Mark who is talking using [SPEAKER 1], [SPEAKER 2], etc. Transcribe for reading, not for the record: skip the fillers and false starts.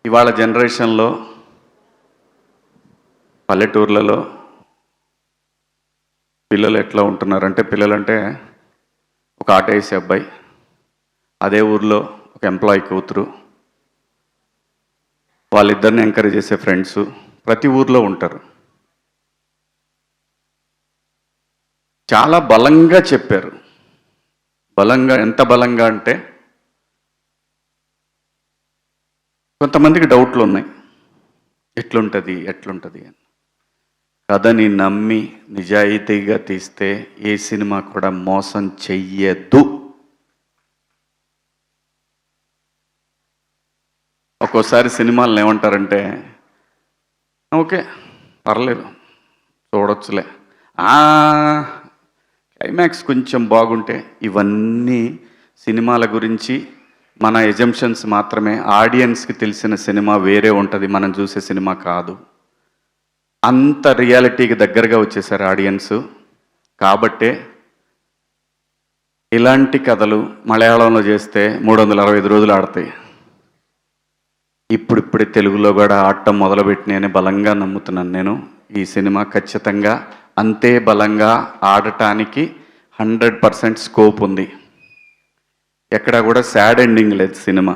[SPEAKER 1] ఇవాళ జనరేషన్లో పల్లెటూర్లలో పిల్లలు ఎట్లా ఉంటున్నారంటే, పిల్లలంటే ఒక ఆట వేసే అబ్బాయి, అదే ఊర్లో ఒక ఎంప్లాయీ కూతురు, వాళ్ళిద్దరిని ఎంకరేజ్ చేసే ఫ్రెండ్స్ ప్రతి ఊర్లో ఉంటారు. చాలా బలంగా చెప్పారు. బలంగా, ఎంత బలంగా అంటే కొంతమందికి డౌట్లు ఉన్నాయి, ఎట్లుంటుంది అని. కథని నమ్మి నిజాయితీగా తీస్తే ఏ సినిమా కూడా మోసం చెయ్యదు. ఒక్కోసారి సినిమాలను ఏమంటారంటే, ఓకే పర్లేదు చూడొచ్చులే, క్లైమాక్స్ కొంచెం బాగుంటే. ఇవన్నీ సినిమాల గురించి మన ఎజంప్షన్స్ మాత్రమే. ఆడియన్స్కి తెలిసిన సినిమా వేరే ఉంటుంది, మనం చూసే సినిమా కాదు. అంత రియాలిటీకి దగ్గరగా వచ్చేసారు ఆడియన్స్. కాబట్టే ఇలాంటి కథలు మలయాళంలో చేస్తే 365 రోజులు ఆడతాయి. ఇప్పుడిప్పుడే తెలుగులో కూడా ఆడటం మొదలుపెట్టినని బలంగా నమ్ముతున్నాను నేను. ఈ సినిమా ఖచ్చితంగా అంతే బలంగా ఆడటానికి 100% స్కోప్ ఉంది. ఎక్కడా కూడా సాడ్ ఎండింగ్ లేదు సినిమా.